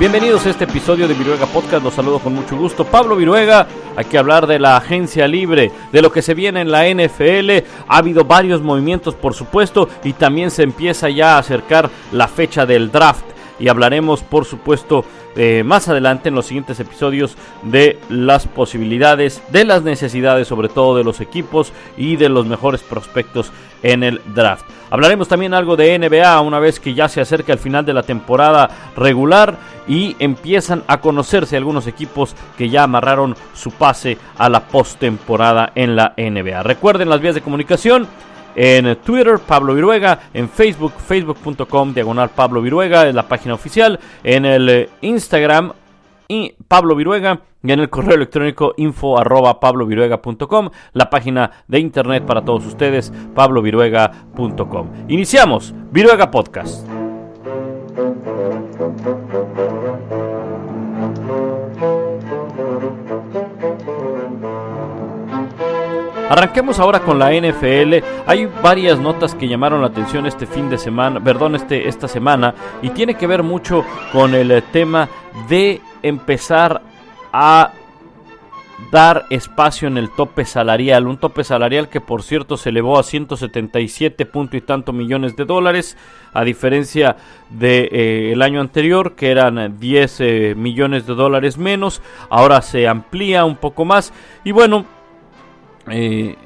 Bienvenidos a este episodio de Viruega Podcast, los saludo con mucho gusto. Pablo Viruega, hay que hablar de la agencia libre, de lo que se viene en la NFL. Ha habido varios movimientos, por supuesto, y también se empieza ya a acercar la fecha del draft. Y hablaremos, por supuesto, más adelante en los siguientes episodios de las posibilidades, de las necesidades, sobre todo de los equipos y de los mejores prospectos en el draft. Hablaremos también algo de NBA una vez que ya se acerca el final de la temporada regular y empiezan a conocerse algunos equipos que ya amarraron su pase a la postemporada en la NBA. Recuerden las vías de comunicación. En Twitter, Pablo Viruega. En Facebook, facebook.com/Pablo Viruega, es la página oficial. En el Instagram, Pablo Viruega. Y en el correo electrónico info@pabloviruega.com, la página de internet para todos ustedes, pabloviruega.com. Iniciamos Viruega Podcast. Arranquemos ahora con la NFL. Hay varias notas que llamaron la atención esta semana, y tiene que ver mucho con el tema de empezar a dar espacio en el tope salarial, un tope salarial que por cierto se elevó a 177 punto y tanto millones de dólares, a diferencia de el año anterior, que eran 10 millones de dólares menos. Ahora se amplía un poco más y bueno,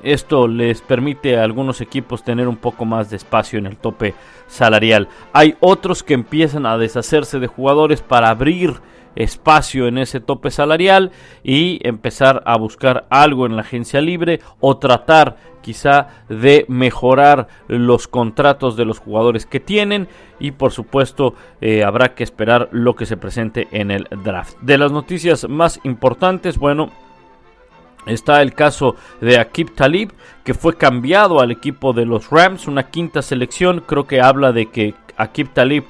esto les permite a algunos equipos tener un poco más de espacio en el tope salarial. Hay otros que empiezan a deshacerse de jugadores para abrir espacio en ese tope salarial y empezar a buscar algo en la agencia libre o tratar quizá de mejorar los contratos de los jugadores que tienen, y por supuesto habrá que esperar lo que se presente en el draft. De las noticias más importantes, bueno, está el caso de Aqib Talib, que fue cambiado al equipo de los Rams, una quinta selección. Creo que habla de que Aqib Talib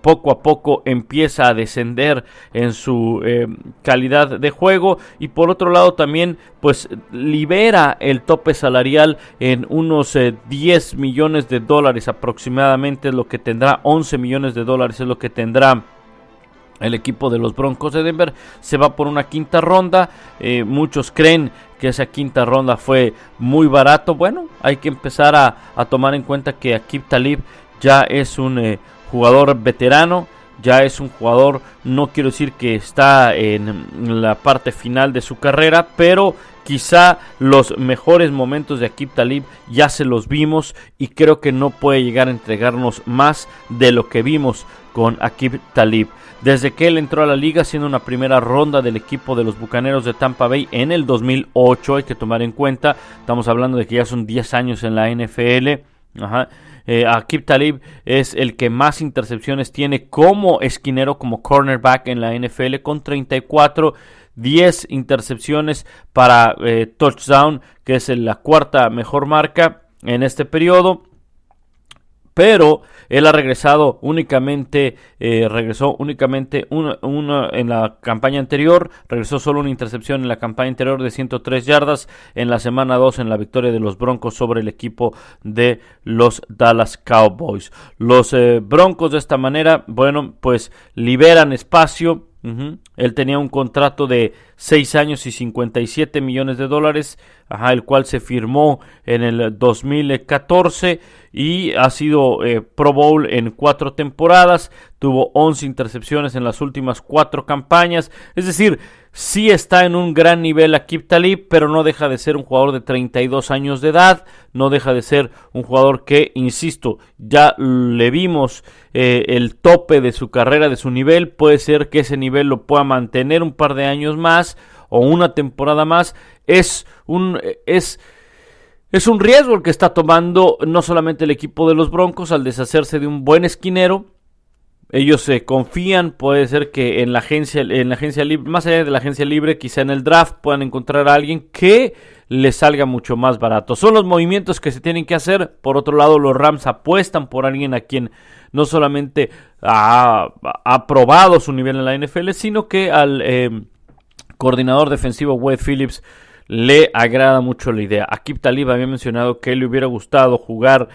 poco a poco empieza a descender en su calidad de juego, y por otro lado también pues libera el tope salarial en unos 10 millones de dólares aproximadamente, es lo que tendrá. 11 millones de dólares es lo que tendrá el equipo de los Broncos de Denver. Se va por una quinta ronda. Muchos creen que esa quinta ronda fue muy barato. Bueno, hay que empezar a tomar en cuenta que Aqib Talib ya es un jugador veterano. Ya es un jugador, no quiero decir que está en la parte final de su carrera, pero quizá los mejores momentos de Aqib Talib ya se los vimos, y creo que no puede llegar a entregarnos más de lo que vimos con Aqib Talib. Desde que él entró a la liga siendo una primera ronda del equipo de los Bucaneros de Tampa Bay en el 2008, hay que tomar en cuenta, estamos hablando de que ya son 10 años en la NFL. Aqib Talib es el que más intercepciones tiene como esquinero, como cornerback en la NFL, con 34, 10 intercepciones para touchdown, que es la cuarta mejor marca en este periodo. Pero él ha regresado únicamente, una en la campaña anterior. Regresó solo una intercepción en la campaña anterior de 103 yardas en la semana 2 en la victoria de los Broncos sobre el equipo de los Dallas Cowboys. Los Broncos de esta manera, bueno, pues liberan espacio. Él tenía un contrato de 6 años y 57 millones de dólares, el cual se firmó en el 2014 y ha sido Pro Bowl en 4 temporadas. Tuvo 11 intercepciones en las últimas 4 campañas. Es decir, sí está en un gran nivel Aqib Talib, pero no deja de ser un jugador de 32 años de edad. No deja de ser un jugador que, insisto, ya le vimos el tope de su carrera, de su nivel. Puede ser que ese nivel lo pueda mantener un par de años más o una temporada más. Es un riesgo el que está tomando no solamente el equipo de los Broncos al deshacerse de un buen esquinero. Ellos se confían, puede ser que en la agencia libre, más allá de la agencia libre, quizá en el draft puedan encontrar a alguien que les salga mucho más barato. Son los movimientos que se tienen que hacer. Por otro lado, los Rams apuestan por alguien a quien no solamente ha probado su nivel en la NFL, sino que al coordinador defensivo Wade Phillips le agrada mucho la idea. Aqib Talib había mencionado que le hubiera gustado jugar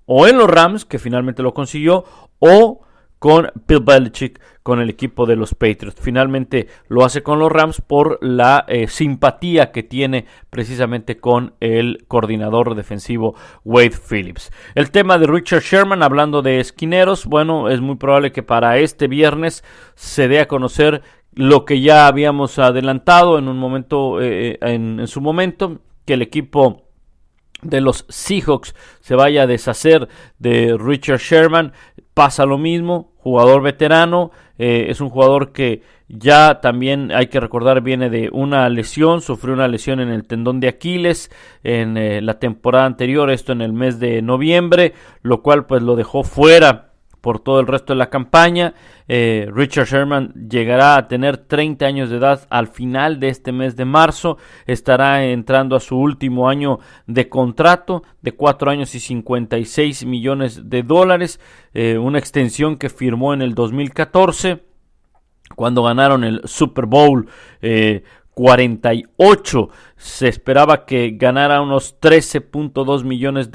o en los Rams, que finalmente lo consiguió, o con Bill Belichick, con el equipo de los Patriots. Finalmente lo hace con los Rams por la simpatía que tiene precisamente con el coordinador defensivo Wade Phillips. El tema de Richard Sherman, hablando de esquineros, bueno, es muy probable que para este viernes se dé a conocer lo que ya habíamos adelantado en un momento, en su momento, que el equipo de los Seahawks se vaya a deshacer de Richard Sherman. Pasa lo mismo, jugador veterano, es un jugador que ya también hay que recordar viene de una lesión, sufrió una lesión en el tendón de Aquiles en la temporada anterior, esto en el mes de noviembre, lo cual pues lo dejó fuera por todo el resto de la campaña. Richard Sherman llegará a tener 30 años de edad al final de este mes de marzo, estará entrando a su último año de contrato de 4 años y $56 millones, una extensión que firmó en el 2014 cuando ganaron el Super Bowl 48. Se esperaba que ganara unos $13.2 millones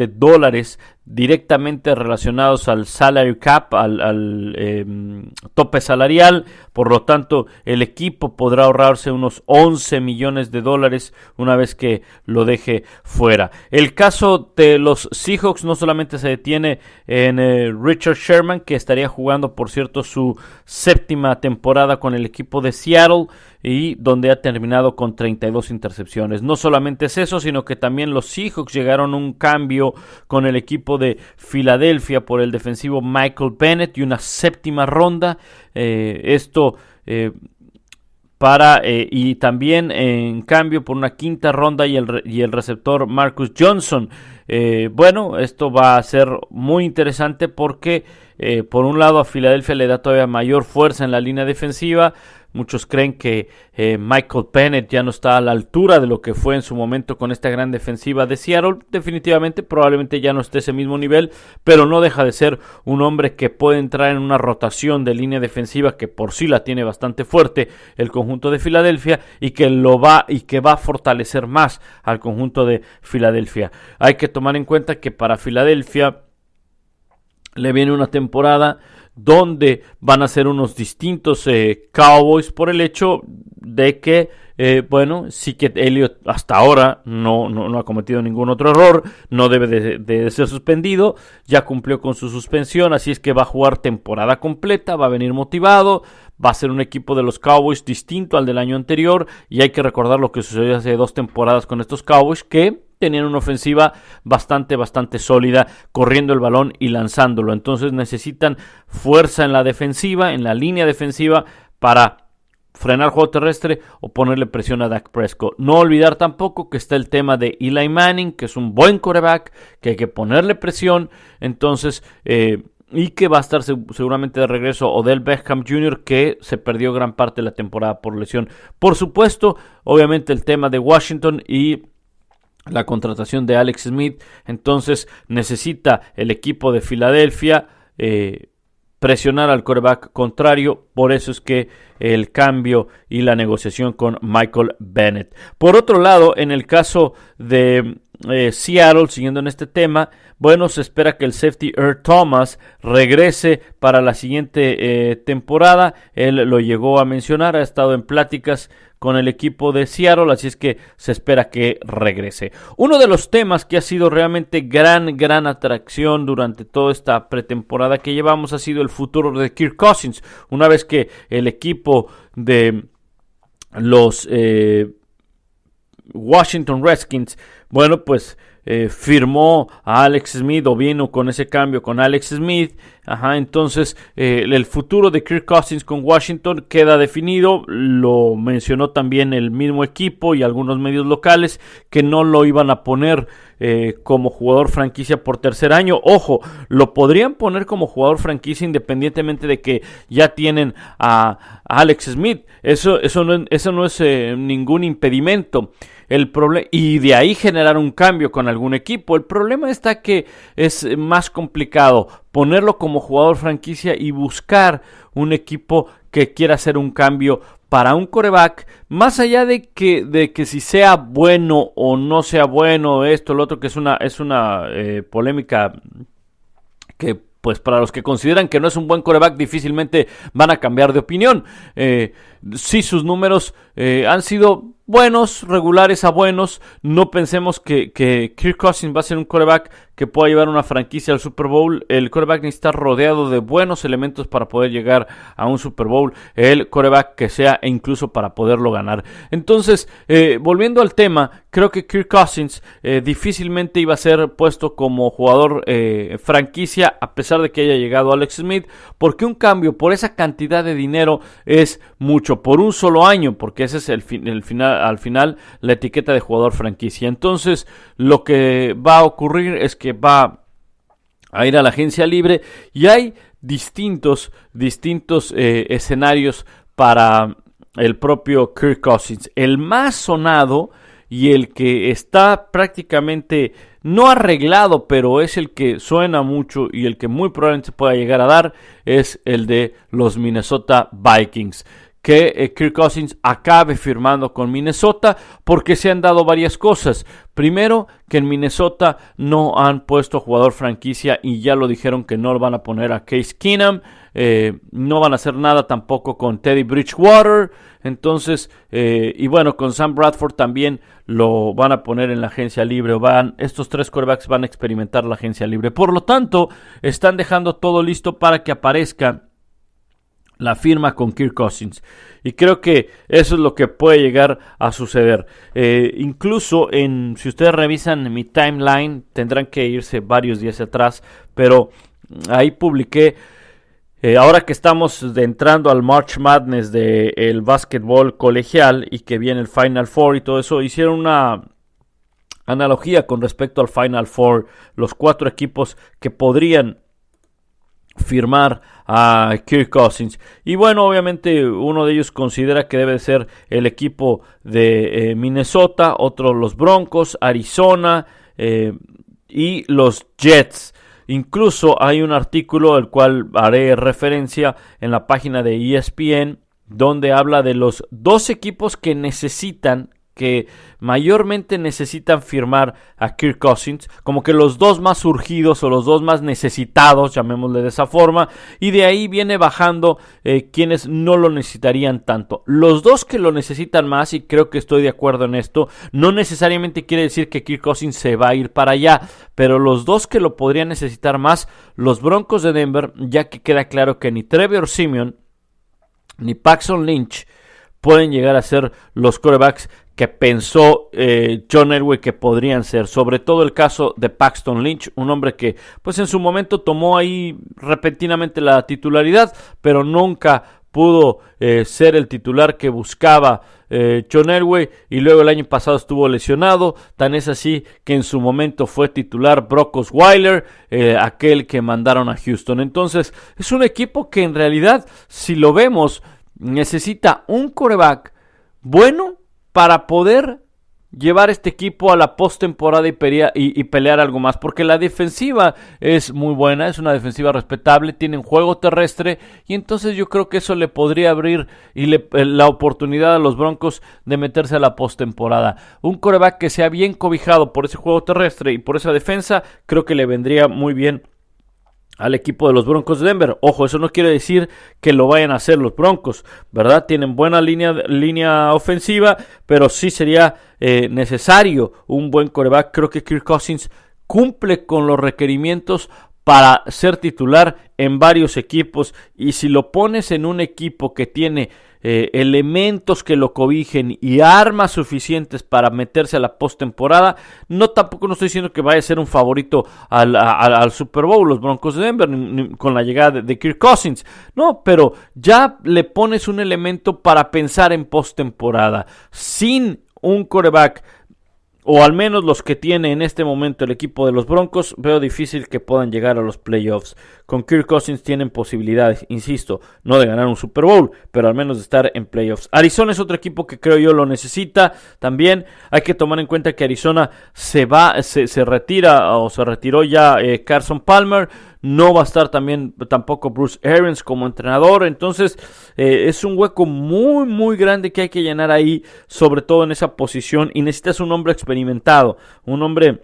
directamente relacionados al salary cap, al tope salarial. Por lo tanto, el equipo podrá ahorrarse unos $11 millones una vez que lo deje fuera. El caso de los Seahawks no solamente se detiene en Richard Sherman, que estaría jugando, por cierto, su 7ª temporada con el equipo de Seattle, y donde ha terminado con 32 intercepciones. No solamente es eso, sino que también los Seahawks llegaron a un cambio con el equipo de Filadelfia por el defensivo Michael Bennett y una 7ª ronda. Y también en cambio por una 5ª ronda y el receptor Marcus Johnson. Esto va a ser muy interesante porque por un lado a Filadelfia le da todavía mayor fuerza en la línea defensiva. Muchos creen que Michael Bennett ya no está a la altura de lo que fue en su momento con esta gran defensiva de Seattle. Definitivamente, probablemente ya no esté a ese mismo nivel, pero no deja de ser un hombre que puede entrar en una rotación de línea defensiva que por sí la tiene bastante fuerte el conjunto de Filadelfia y que va a fortalecer más al conjunto de Filadelfia. Hay que tomar en cuenta que para Filadelfia le viene una temporada donde van a ser unos distintos Cowboys por el hecho de que, sí que Elliott hasta ahora no ha cometido ningún otro error, no debe de ser suspendido, ya cumplió con su suspensión, así es que va a jugar temporada completa, va a venir motivado, va a ser un equipo de los Cowboys distinto al del año anterior, y hay que recordar lo que sucedió hace 2 temporadas con estos Cowboys, que tenían una ofensiva bastante sólida, corriendo el balón y lanzándolo. Entonces necesitan fuerza en la defensiva, en la línea defensiva, para frenar el juego terrestre o ponerle presión a Dak Prescott. No olvidar tampoco que está el tema de Eli Manning, que es un buen quarterback, que hay que ponerle presión. Entonces, y que va a estar seguramente de regreso Odell Beckham Jr., que se perdió gran parte de la temporada por lesión. Por supuesto, obviamente el tema de Washington y la contratación de Alex Smith. Entonces necesita el equipo de Filadelfia presionar al quarterback contrario. Por eso es que el cambio y la negociación con Michael Bennett. Por otro lado, en el caso de Seattle, siguiendo en este tema, se espera que el safety Earl Thomas regrese para la siguiente temporada. Él lo llegó a mencionar, ha estado en pláticas con el equipo de Seattle, así es que se espera que regrese. Uno de los temas que ha sido realmente gran atracción durante toda esta pretemporada que llevamos ha sido el futuro de Kirk Cousins. Una vez que el equipo de los Washington Redskins, firmó a Alex Smith, o vino con ese cambio con Alex Smith. Entonces el futuro de Kirk Cousins con Washington queda definido. Lo mencionó también el mismo equipo y algunos medios locales, que no lo iban a poner como jugador franquicia por 3er año. Ojo, lo podrían poner como jugador franquicia independientemente de que ya tienen a Alex Smith. Eso no es ningún impedimento. Y de ahí generar un cambio con algún equipo. El problema está que es más complicado ponerlo como jugador franquicia y buscar un equipo que quiera hacer un cambio para un quarterback, más allá de que si sea bueno o no sea bueno, esto, lo otro, que es una polémica que pues para los que consideran que no es un buen quarterback, difícilmente van a cambiar de opinión. Sí, sus números han sido buenos, regulares a buenos. No pensemos que Kirk Cousins va a ser un quarterback que pueda llevar una franquicia al Super Bowl. El quarterback necesita estar rodeado de buenos elementos para poder llegar a un Super Bowl. El quarterback que sea, e incluso para poderlo ganar. Entonces, volviendo al tema, creo que Kirk Cousins difícilmente iba a ser puesto como jugador franquicia, a pesar de que haya llegado Alex Smith, porque un cambio por esa cantidad de dinero es mucho, por un solo año, porque ese es al final la etiqueta de jugador franquicia. Entonces, lo que va a ocurrir es que va a ir a la agencia libre, y hay distintos escenarios para el propio Kirk Cousins. El más sonado y el que está prácticamente no arreglado, pero es el que suena mucho y el que muy probablemente pueda llegar a dar, es el de los Minnesota Vikings. Que Kirk Cousins acabe firmando con Minnesota, porque se han dado varias cosas. Primero, que en Minnesota no han puesto jugador franquicia, y ya lo dijeron que no lo van a poner a Case Keenum. No van a hacer nada tampoco con Teddy Bridgewater. Entonces, y bueno, con Sam Bradford también lo van a poner en la agencia libre. Estos tres quarterbacks van a experimentar la agencia libre. Por lo tanto, están dejando todo listo para que aparezca la firma con Kirk Cousins, y creo que eso es lo que puede llegar a suceder. Incluso si ustedes revisan mi timeline, tendrán que irse varios días atrás, pero ahí publiqué, ahora que estamos entrando al March Madness del básquetbol colegial y que viene el Final Four y todo eso, hicieron una analogía con respecto al Final Four, los 4 equipos que podrían firmar a Kirk Cousins. Y bueno, obviamente uno de ellos considera que debe ser el equipo de Minnesota, otro los Broncos, Arizona y los Jets. Incluso hay un artículo al cual haré referencia en la página de ESPN, donde habla de los 2 equipos que mayormente necesitan firmar a Kirk Cousins, como que los 2 más urgidos o los 2 más necesitados, llamémosle de esa forma, y de ahí viene bajando quienes no lo necesitarían tanto. Los 2 que lo necesitan más, y creo que estoy de acuerdo en esto, no necesariamente quiere decir que Kirk Cousins se va a ir para allá, pero los 2 que lo podrían necesitar más, los Broncos de Denver, ya que queda claro que ni Trevor Siemian ni Paxton Lynch pueden llegar a ser los quarterbacks que pensó John Elway que podrían ser. Sobre todo el caso de Paxton Lynch, un hombre que pues en su momento tomó ahí repentinamente la titularidad, pero nunca pudo ser el titular que buscaba John Elway, y luego el año pasado estuvo lesionado. Tan es así que en su momento fue titular Brock Osweiler, aquel que mandaron a Houston. Entonces es un equipo que en realidad, si lo vemos, necesita un quarterback bueno para poder llevar este equipo a la postemporada y pelear algo más, porque la defensiva es muy buena, es una defensiva respetable, tienen juego terrestre, y entonces yo creo que eso le podría abrir la oportunidad a los Broncos de meterse a la postemporada. Un quarterback que sea bien cobijado por ese juego terrestre y por esa defensa, creo que le vendría muy bien al equipo de los Broncos de Denver. Ojo, eso no quiere decir que lo vayan a hacer los Broncos, ¿verdad? Tienen buena línea ofensiva, pero sí sería necesario un buen quarterback. Creo que Kirk Cousins cumple con los requerimientos para ser titular en varios equipos, y si lo pones en un equipo que tiene elementos que lo cobijen y armas suficientes para meterse a la postemporada, tampoco no estoy diciendo que vaya a ser un favorito al Super Bowl los Broncos de Denver con la llegada de Kirk Cousins, no, pero ya le pones un elemento para pensar en postemporada. Sin un quarterback, o al menos los que tiene en este momento el equipo de los Broncos, veo difícil que puedan llegar a los playoffs. Con Kirk Cousins tienen posibilidades, insisto, no de ganar un Super Bowl, pero al menos de estar en playoffs. Arizona es otro equipo que creo yo lo necesita también. Hay que tomar en cuenta que Arizona se retira, o se retiró ya Carson Palmer. No va a estar tampoco Bruce Arians como entrenador. Entonces es un hueco muy muy grande que hay que llenar ahí, sobre todo en esa posición, y necesitas un hombre experimentado, un hombre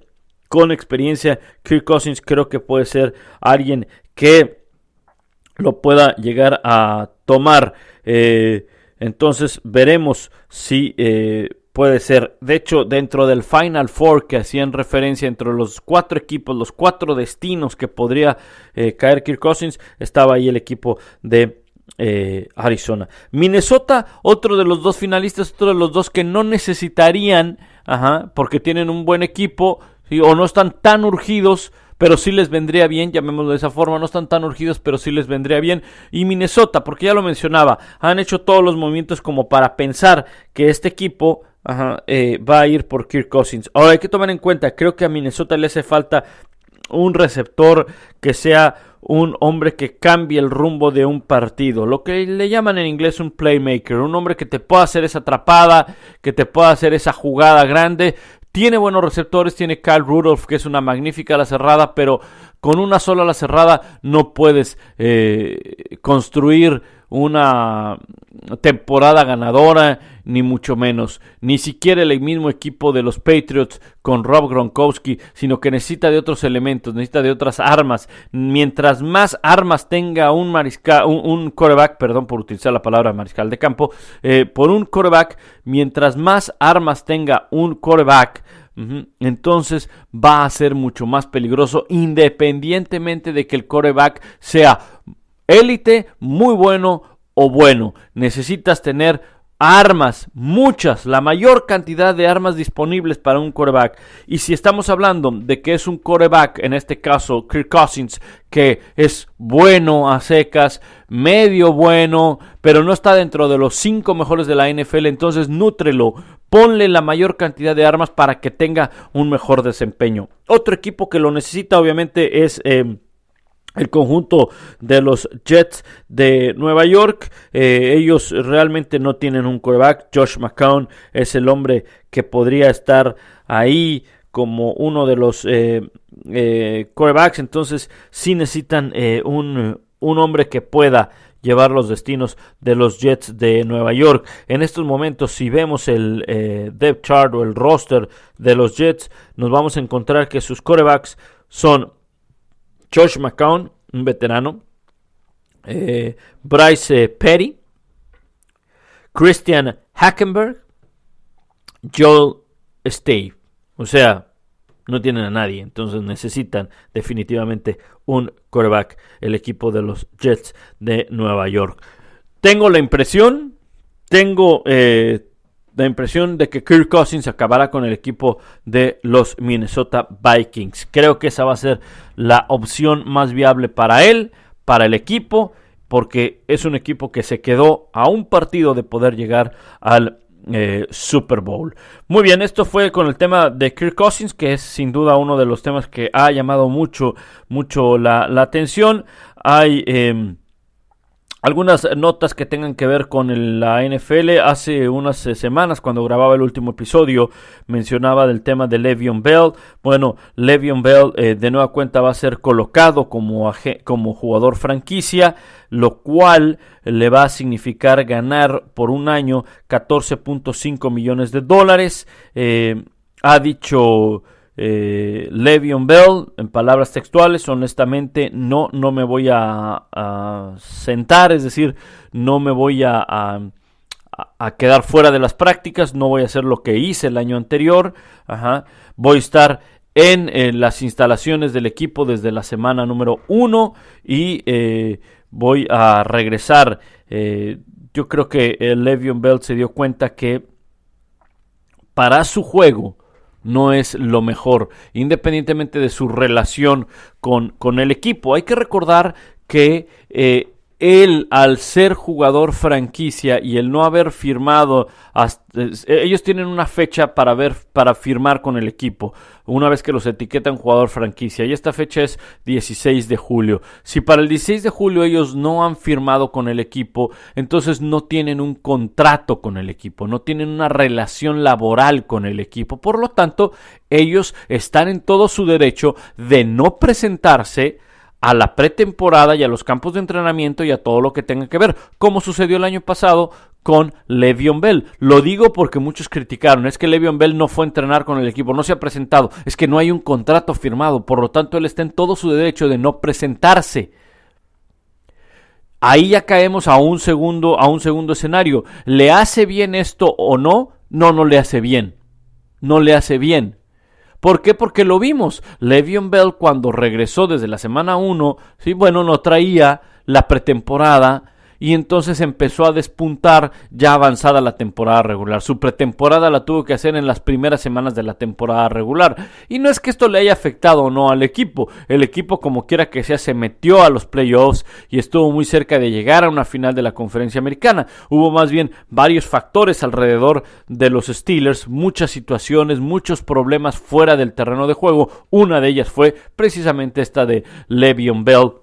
con experiencia. Kirk Cousins creo que puede ser alguien que lo pueda llegar a tomar. Entonces veremos si puede ser. De hecho, dentro del Final Four que hacían referencia entre los 4 equipos, los 4 destinos que podría caer Kirk Cousins, estaba ahí el equipo de Arizona. Minnesota, otro de los 2 finalistas, otro de los 2 que no necesitarían, porque tienen un buen equipo, ¿sí? O no están tan urgidos, pero sí les vendría bien, llamémoslo de esa forma, no están tan urgidos, pero sí les vendría bien. Y Minnesota, porque ya lo mencionaba, han hecho todos los movimientos como para pensar que este equipo va a ir por Kirk Cousins. Ahora hay que tomar en cuenta, creo que a Minnesota le hace falta un receptor que sea un hombre que cambie el rumbo de un partido, lo que le llaman en inglés un playmaker, un hombre que te pueda hacer esa atrapada, que te pueda hacer esa jugada grande. Tiene buenos receptores, tiene Kyle Rudolph, que es una magnífica ala cerrada, pero con una sola ala cerrada no puedes construir una temporada ganadora, ni mucho menos. Ni siquiera el mismo equipo de los Patriots con Rob Gronkowski, sino que necesita de otros elementos, necesita de otras armas. Mientras más armas tenga un quarterback, perdón por utilizar la palabra mariscal de campo, por un quarterback, mientras más armas tenga un quarterback, entonces va a ser mucho más peligroso, independientemente de que el quarterback sea élite, muy bueno o bueno. Necesitas tener armas, muchas, la mayor cantidad de armas disponibles para un quarterback. Y si estamos hablando de que es un quarterback, en este caso Kirk Cousins, que es bueno a secas, medio bueno, pero no está dentro de los 5 mejores de la NFL, entonces nútrelo, ponle la mayor cantidad de armas para que tenga un mejor desempeño. Otro equipo que lo necesita obviamente es el conjunto de los Jets de Nueva York. Ellos realmente no tienen un quarterback. Josh McCown es el hombre que podría estar ahí como uno de los quarterbacks. Entonces sí necesitan un hombre que pueda llevar los destinos de los Jets de Nueva York. En estos momentos, si vemos el depth chart o el roster de los Jets, nos vamos a encontrar que sus quarterbacks son Josh McCown, un veterano, Bryce Petty, Christian Hackenberg, Joel Stave. O sea, no tienen a nadie, entonces necesitan definitivamente un quarterback, el equipo de los Jets de Nueva York. Tengo la impresión de que Kirk Cousins acabará con el equipo de los Minnesota Vikings. Creo que esa va a ser la opción más viable para él, para el equipo, porque es un equipo que se quedó a un partido de poder llegar al Super Bowl. Muy bien, esto fue con el tema de Kirk Cousins, que es sin duda uno de los temas que ha llamado mucho la atención. Hay algunas notas que tengan que ver con la NFL. Hace unas semanas, cuando grababa el último episodio, mencionaba del tema de Le'Veon Bell. Bueno, Le'Veon Bell de nueva cuenta va a ser colocado como jugador franquicia, lo cual le va a significar ganar por un año $14.5 millones. Ha dicho Le'Veon Bell, en palabras textuales, honestamente no me voy a sentar, es decir, no me voy a quedar fuera de las prácticas, no voy a hacer lo que hice el año anterior, voy a estar en las instalaciones del equipo desde la semana número 1 y voy a regresar. Yo creo que Le'Veon Bell se dio cuenta que para su juego no es lo mejor, independientemente de su relación con el equipo. Hay que recordar que él, al ser jugador franquicia y el no haber firmado, ellos tienen una fecha para firmar con el equipo, una vez que los etiquetan jugador franquicia, y esta fecha es 16 de julio. Si para el 16 de julio ellos no han firmado con el equipo, entonces no tienen un contrato con el equipo, no tienen una relación laboral con el equipo. Por lo tanto, ellos están en todo su derecho de no presentarse a la pretemporada y a los campos de entrenamiento y a todo lo que tenga que ver, como sucedió el año pasado con Le'Veon Bell. Lo digo porque muchos criticaron, es que Le'Veon Bell no fue a entrenar con el equipo, no se ha presentado, es que no hay un contrato firmado, por lo tanto él está en todo su derecho de no presentarse. Ahí ya caemos a un segundo escenario. ¿Le hace bien esto o no? No, no le hace bien. No le hace bien. ¿Por qué? Porque lo vimos. Le'Veon Bell cuando regresó desde la semana 1, sí, bueno, no traía la pretemporada y entonces empezó a despuntar ya avanzada la temporada regular. Su pretemporada la tuvo que hacer en las primeras semanas de la temporada regular. Y no es que esto le haya afectado o no al equipo. El equipo, como quiera que sea, se metió a los playoffs y estuvo muy cerca de llegar a una final de la Conferencia Americana. Hubo más bien varios factores alrededor de los Steelers, muchas situaciones, muchos problemas fuera del terreno de juego. Una de ellas fue precisamente esta de Le'Veon Bell,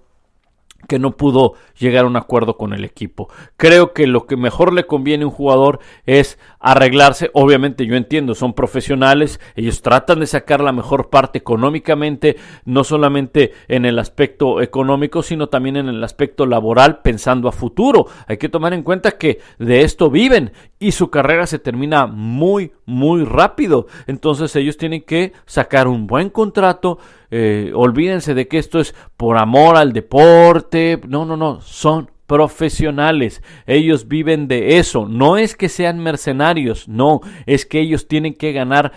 que no pudo llegar a un acuerdo con el equipo. Creo que lo que mejor le conviene a un jugador es arreglarse. Obviamente yo entiendo, son profesionales, ellos tratan de sacar la mejor parte económicamente, no solamente en el aspecto económico, sino también en el aspecto laboral, pensando a futuro. Hay que tomar en cuenta que de esto viven y su carrera se termina muy, muy rápido. Entonces ellos tienen que sacar un buen contrato. Olvídense de que esto es por amor al deporte. No, son profesionales, ellos viven de eso. No es que sean mercenarios, no, es que ellos tienen que ganar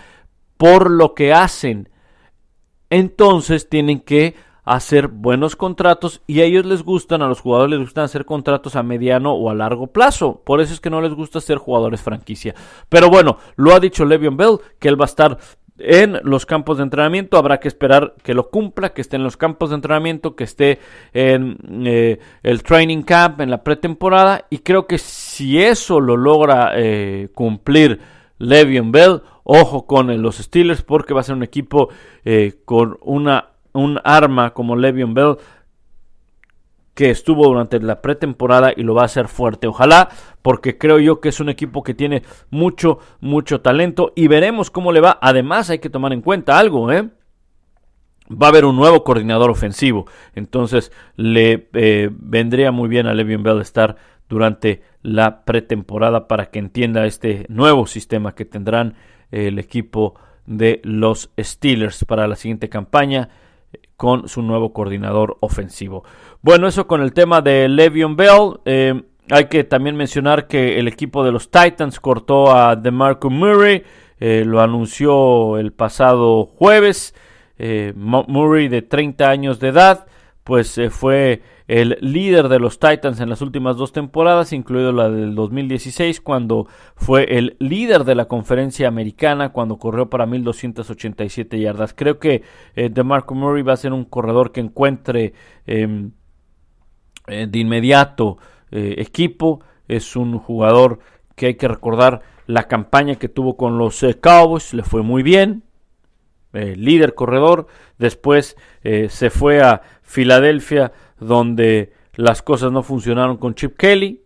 por lo que hacen. Entonces tienen que hacer buenos contratos y a ellos les gustan, a los jugadores les gustan hacer contratos a mediano o a largo plazo. Por eso es que no les gusta ser jugadores franquicia. Pero bueno, lo ha dicho Le'Veon Bell, que él va a estar en los campos de entrenamiento. Habrá que esperar que lo cumpla, que esté en los campos de entrenamiento, que esté en el training camp, en la pretemporada, y creo que si eso lo logra cumplir Le'Veon Bell, ojo con los Steelers, porque va a ser un equipo con un arma como Le'Veon Bell, que estuvo durante la pretemporada y lo va a hacer fuerte. Ojalá, porque creo yo que es un equipo que tiene mucho talento y veremos cómo le va. Además, hay que tomar en cuenta algo, va a haber un nuevo coordinador ofensivo. Entonces, le vendría muy bien a Le'Veon Bell estar durante la pretemporada para que entienda este nuevo sistema que tendrán el equipo de los Steelers para la siguiente campaña, con su nuevo coordinador ofensivo. Bueno, eso con el tema de Le'Veon Bell. Hay que también mencionar que el equipo de los Titans cortó a DeMarco Murray. Lo anunció el pasado jueves. Murray, de 30 años de edad, pues fue el líder de los Titans en las últimas 2 temporadas, incluido la del 2016, cuando fue el líder de la conferencia americana, cuando corrió para 1,287 yardas. Creo que DeMarco Murray va a ser un corredor que encuentre de inmediato equipo. Es un jugador que hay que recordar la campaña que tuvo con los Cowboys, le fue muy bien. Líder corredor. Después se fue a Filadelfia, donde las cosas no funcionaron con Chip Kelly,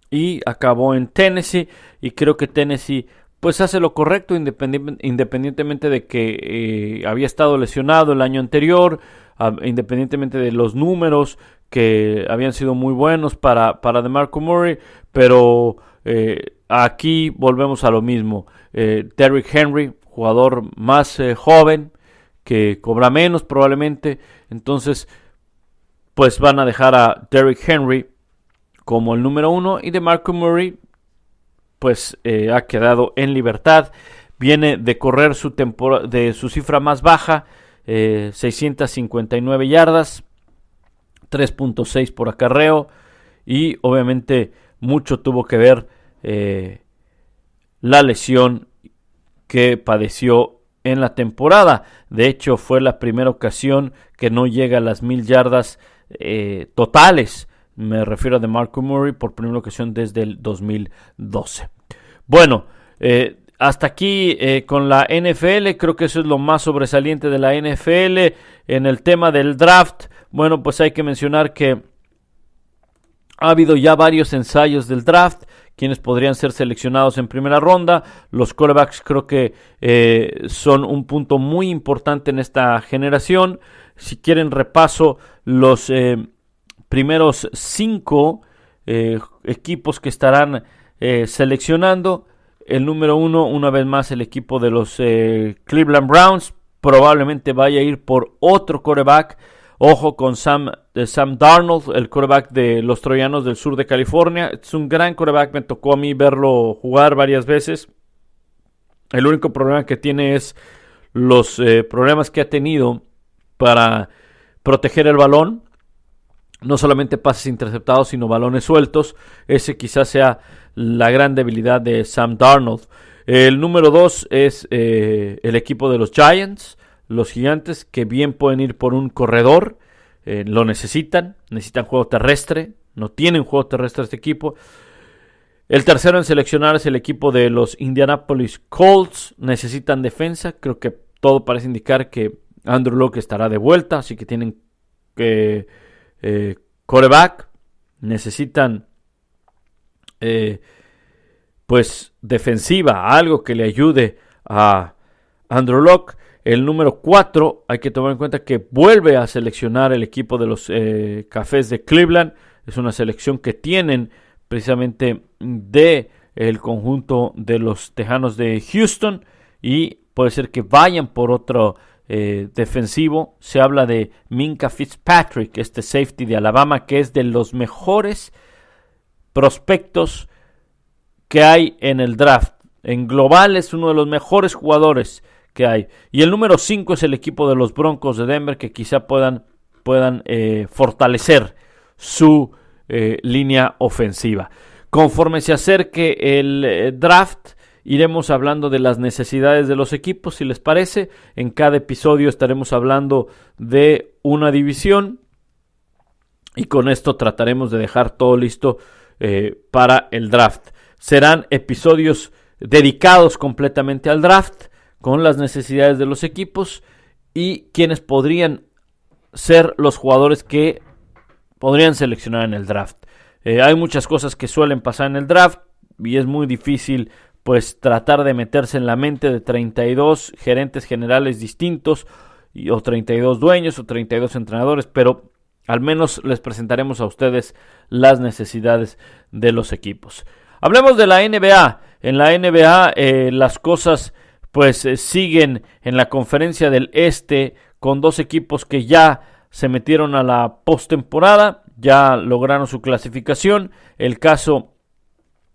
y acabó en Tennessee. Y creo que Tennessee pues hace lo correcto, independientemente de que había estado lesionado el año anterior, independientemente de los números que habían sido muy buenos para DeMarco Murray. Pero aquí volvemos a lo mismo. Derrick Henry, jugador más joven, que cobra menos probablemente. Entonces pues van a dejar a Derrick Henry como el número 1, y DeMarco Murray pues ha quedado en libertad. Viene de correr de su cifra más baja, 659 yardas, 3.6 por acarreo, y obviamente mucho tuvo que ver la lesión que padeció en la temporada. De hecho, fue la primera ocasión que no llega a las 1,000 yardas totales. Me refiero a DeMarco Murray por primera ocasión desde el 2012. Bueno, hasta aquí con la NFL. Creo que eso es lo más sobresaliente de la NFL. En el tema del draft, bueno, pues hay que mencionar que ha habido ya varios ensayos del draft, quienes podrían ser seleccionados en primera ronda. Los quarterbacks creo que son un punto muy importante en esta generación. Si quieren repaso los primeros 5 equipos que estarán seleccionando. El número 1, una vez más, el equipo de los Cleveland Browns. Probablemente vaya a ir por otro quarterback. Ojo con Sam Darnold, el quarterback de los Troyanos del sur de California. Es un gran quarterback, me tocó a mí verlo jugar varias veces. El único problema que tiene es los problemas que ha tenido para proteger el balón. No solamente pases interceptados, sino balones sueltos. Ese quizás sea la gran debilidad de Sam Darnold. El número 2 es el equipo de los Giants, los Gigantes, que bien pueden ir por un corredor. Lo necesitan juego terrestre. No tienen juego terrestre este equipo. El tercero en seleccionar es el equipo de los Indianapolis Colts. Necesitan defensa. Creo que todo parece indicar que Andrew Luck estará de vuelta, así que tienen quarterback. Necesitan pues defensiva, algo que le ayude a Andrew Luck. El número 4, hay que tomar en cuenta que vuelve a seleccionar el equipo de los Cafés de Cleveland. Es una selección que tienen precisamente de el conjunto de los Tejanos de Houston, y puede ser que vayan por otro defensivo. Se habla de Minkah Fitzpatrick, este safety de Alabama, que es de los mejores prospectos que hay en el draft. En global es uno de los mejores jugadores que hay. Y el número 5 es el equipo de los Broncos de Denver, que quizá puedan fortalecer su línea ofensiva. Conforme se acerque el draft, iremos hablando de las necesidades de los equipos, si les parece. En cada episodio estaremos hablando de una división, y con esto trataremos de dejar todo listo para el draft. Serán episodios dedicados completamente al draft, con las necesidades de los equipos y quienes podrían ser los jugadores que podrían seleccionar en el draft. Hay muchas cosas que suelen pasar en el draft y es muy difícil pues tratar de meterse en la mente de 32 gerentes generales distintos, o 32 dueños o 32 entrenadores, pero al menos les presentaremos a ustedes las necesidades de los equipos. Hablemos de la NBA. En la NBA las cosas pues siguen en la conferencia del Este, con 2 equipos que ya se metieron a la postemporada, ya lograron su clasificación. El caso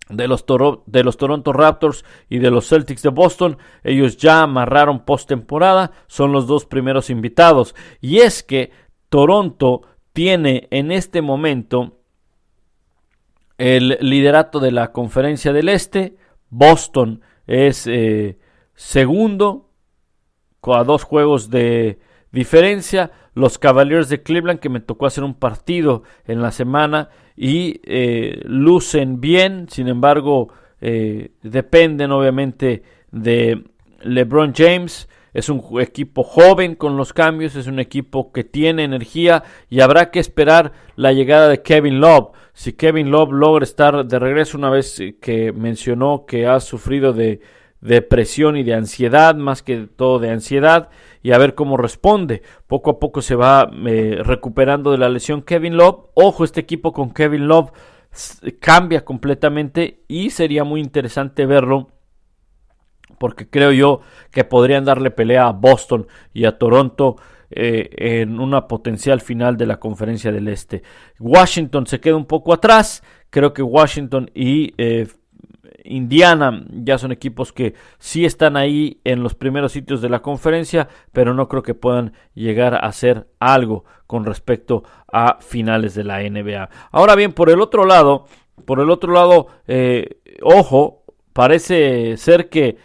de los Toronto Raptors y de los Celtics de Boston, ellos ya amarraron postemporada, son los 2 primeros invitados. Y es que Toronto tiene en este momento el liderato de la conferencia del Este. Boston es segundo, a 2 juegos de diferencia. Los Cavaliers de Cleveland, que me tocó hacer un partido en la semana y lucen bien, sin embargo dependen obviamente de LeBron James. Es un equipo joven con los cambios, es un equipo que tiene energía y habrá que esperar la llegada de Kevin Love. Si Kevin Love logra estar de regreso, una vez que mencionó que ha sufrido de depresión y de ansiedad, más que todo de ansiedad, y a ver cómo responde. Poco a poco se va recuperando de la lesión Kevin Love. Ojo, este equipo con Kevin Love cambia completamente y sería muy interesante verlo, porque creo yo que podrían darle pelea a Boston y a Toronto en una potencial final de la conferencia del Este. Washington se queda un poco atrás. Creo que Washington y Indiana ya son equipos que sí están ahí en los primeros sitios de la conferencia, pero no creo que puedan llegar a hacer algo con respecto a finales de la NBA. Ahora bien, por el otro lado, ojo, parece ser que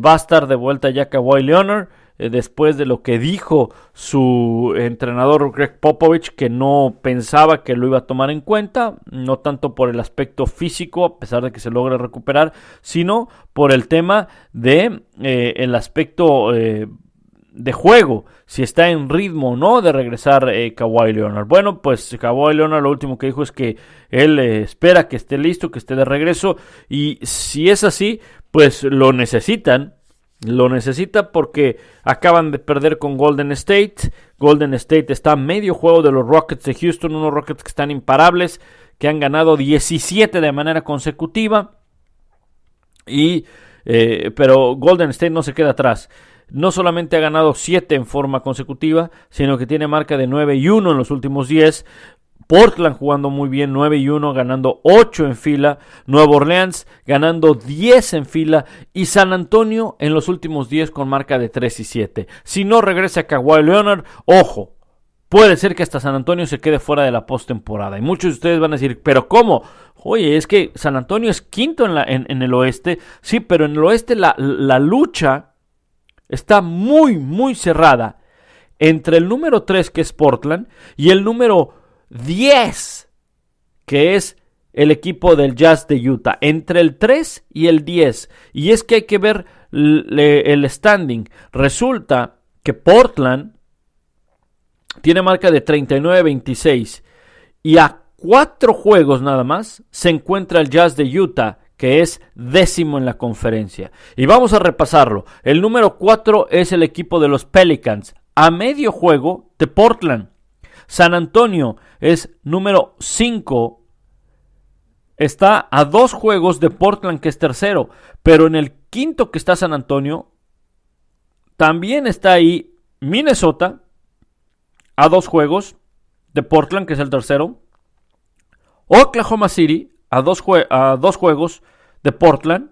va a estar de vuelta ya Kawhi Leonard, después de lo que dijo su entrenador Greg Popovich, que no pensaba que lo iba a tomar en cuenta, no tanto por el aspecto físico, a pesar de que se logra recuperar, sino por el tema de el aspecto de juego, si está en ritmo o no de regresar Kawhi Leonard. Bueno, pues Kawhi Leonard lo último que dijo es que él espera que esté listo, que esté de regreso, y si es así, pues lo necesitan Lo necesita porque acaban de perder con Golden State. Golden State está a medio juego de los Rockets de Houston, unos Rockets que están imparables, que han ganado 17 de manera consecutiva. Pero Golden State no se queda atrás. No solamente ha ganado 7 en forma consecutiva, sino que tiene marca de 9-1 en los últimos 10. Portland jugando muy bien, 9-1, ganando 8 en fila. Nueva Orleans ganando 10 en fila. Y San Antonio en los últimos 10 con marca de 3-7. Si no regresa Kawhi Leonard, ojo, puede ser que hasta San Antonio se quede fuera de la postemporada. Y muchos de ustedes van a decir, ¿pero cómo? Oye, es que San Antonio es quinto en el oeste. Sí, pero en el oeste la lucha está muy, muy cerrada entre el número 3, que es Portland, y el número 10, que es el equipo del Jazz de Utah. Entre el 3 y el 10. Y es que hay que ver el standing. Resulta que Portland tiene marca de 39-26. Y a 4 juegos nada más se encuentra el Jazz de Utah, que es 10º en la conferencia. Y vamos a repasarlo. El número 4 es el equipo de los Pelicans, a medio juego de Portland. San Antonio es número 5. Está a 2 juegos de Portland, que es tercero. Pero en el quinto, que está San Antonio, también está ahí Minnesota, a 2 juegos de Portland, que es el tercero. Oklahoma City, a dos juegos de Portland.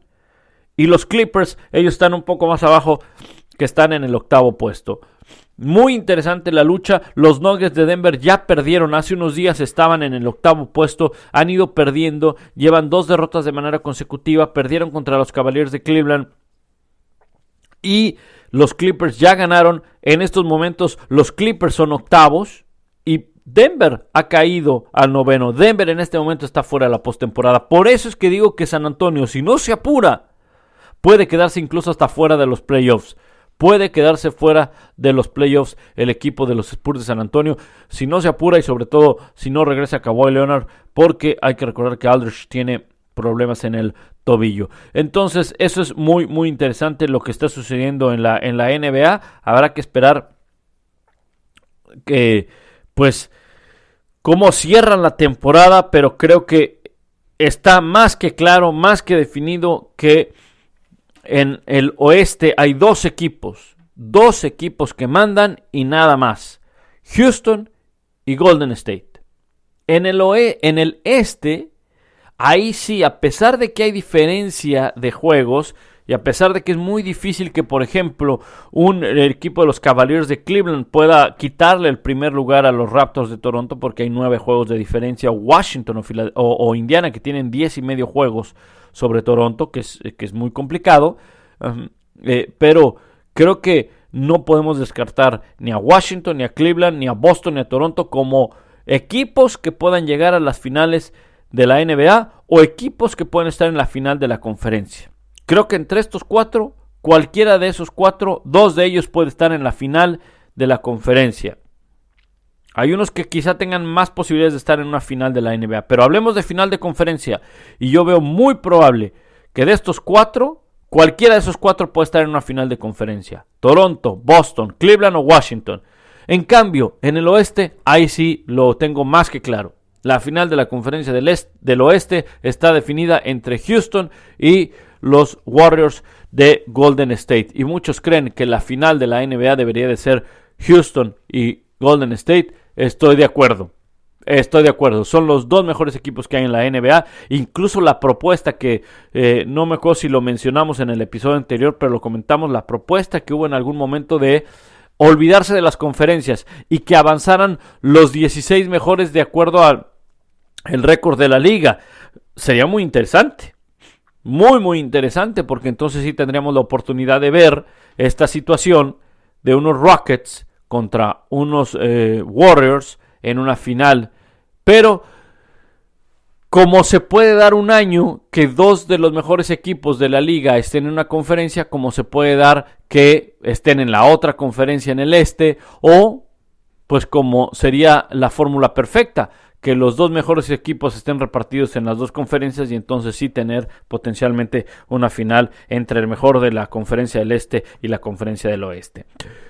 Y los Clippers, ellos están un poco más abajo, que están en el 8º puesto. Muy interesante la lucha. Los Nuggets de Denver ya perdieron. Hace unos días estaban en el 8º puesto. Han ido perdiendo. Llevan 2 derrotas de manera consecutiva. Perdieron contra los Cavaliers de Cleveland. Y los Clippers ya ganaron. En estos momentos los Clippers son 8º. Y Denver ha caído al 9º. Denver en este momento está fuera de la postemporada. Por eso es que digo que San Antonio, si no se apura, puede quedarse incluso hasta fuera de los playoffs. Puede quedarse fuera de los playoffs el equipo de los Spurs de San Antonio, si no se apura y sobre todo si no regresa Kawhi Leonard, porque hay que recordar que Aldridge tiene problemas en el tobillo. Entonces eso es muy muy interesante lo que está sucediendo en la NBA. Habrá que esperar que pues cómo cierran la temporada, pero creo que está más que claro, más que definido que en el oeste hay 2 equipos que mandan y nada más: Houston y Golden State. En el este, ahí sí, a pesar de que hay diferencia de juegos y a pesar de que es muy difícil que, por ejemplo, el equipo de los Cavaliers de Cleveland pueda quitarle el primer lugar a los Raptors de Toronto, porque hay 9 juegos de diferencia, Washington o Indiana, que tienen 10.5 juegos sobre Toronto, que es muy complicado, pero creo que no podemos descartar ni a Washington, ni a Cleveland, ni a Boston, ni a Toronto como equipos que puedan llegar a las finales de la NBA o equipos que pueden estar en la final de la conferencia. Creo que entre estos 4, cualquiera de esos 4, 2 de ellos puede estar en la final de la conferencia. Hay unos que quizá tengan más posibilidades de estar en una final de la NBA, pero hablemos de final de conferencia, y yo veo muy probable que de estos 4, cualquiera de esos 4 puede estar en una final de conferencia. Toronto, Boston, Cleveland o Washington. En cambio, en el oeste, ahí sí lo tengo más que claro. La final de la conferencia del oeste está definida entre Houston y los Warriors de Golden State. Y muchos creen que la final de la NBA debería de ser Houston y Golden State. Estoy de acuerdo. Son los 2 mejores equipos que hay en la NBA. Incluso la propuesta que, no me acuerdo si lo mencionamos en el episodio anterior, pero lo comentamos, la propuesta que hubo en algún momento de olvidarse de las conferencias y que avanzaran los 16 mejores de acuerdo al récord de la liga. Sería muy interesante. Muy, muy interesante, porque entonces sí tendríamos la oportunidad de ver esta situación de unos Rockets contra unos Warriors en una final. Pero como se puede dar un año que 2 de los mejores equipos de la liga estén en una conferencia, como se puede dar que estén en la otra conferencia en el este, o pues como sería la fórmula perfecta, que los dos mejores equipos estén repartidos en las dos conferencias y entonces sí tener potencialmente una final entre el mejor de la conferencia del este y la conferencia del oeste.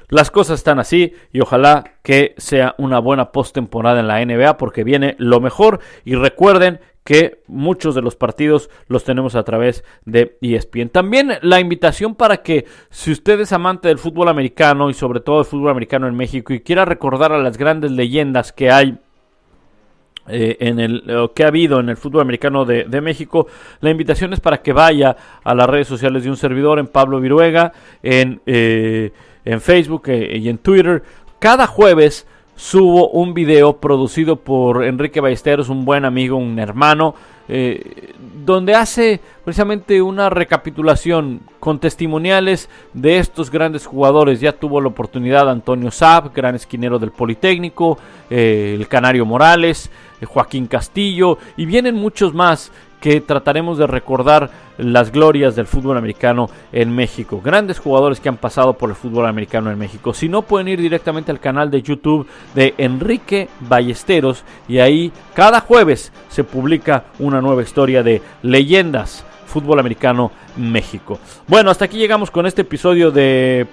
Las cosas están así y ojalá que sea una buena postemporada en la NBA porque viene lo mejor. Y recuerden que muchos de los partidos los tenemos a través de ESPN. También la invitación para que, si usted es amante del fútbol americano y sobre todo el fútbol americano en México y quiera recordar a las grandes leyendas que hay que ha habido en el fútbol americano de México, la invitación es para que vaya a las redes sociales de un servidor, en Pablo Viruega, en Facebook y en Twitter. Cada jueves subo un video producido por Enrique Ballesteros, un buen amigo, un hermano, donde hace precisamente una recapitulación con testimoniales de estos grandes jugadores. Ya tuvo la oportunidad Antonio Saab, gran esquinero del Politécnico, el Canario Morales, Joaquín Castillo, y vienen muchos más que trataremos de recordar las glorias del fútbol americano en México. Grandes jugadores que han pasado por el fútbol americano en México. Si no, pueden ir directamente al canal de YouTube de Enrique Ballesteros y ahí cada jueves se publica una nueva historia de leyendas fútbol americano México. Bueno, hasta aquí llegamos con este episodio de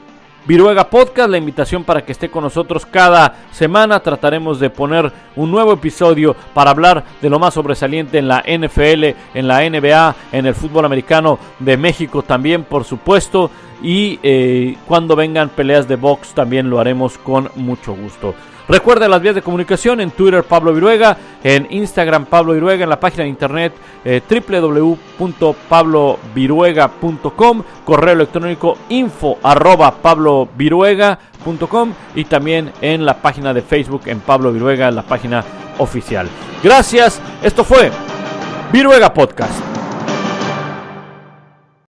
Viruega Podcast. La invitación para que esté con nosotros cada semana. Trataremos de poner un nuevo episodio para hablar de lo más sobresaliente en la NFL, en la NBA, en el fútbol americano de México también, por supuesto. Y cuando vengan peleas de box también lo haremos con mucho gusto. Recuerda las vías de comunicación: en Twitter Pablo Viruega, en Instagram Pablo Viruega, en la página de internet www.pabloviruega.com, correo electrónico info@pabloviruega.com y también en la página de Facebook en Pablo Viruega, la página oficial. Gracias, esto fue Viruega Podcast.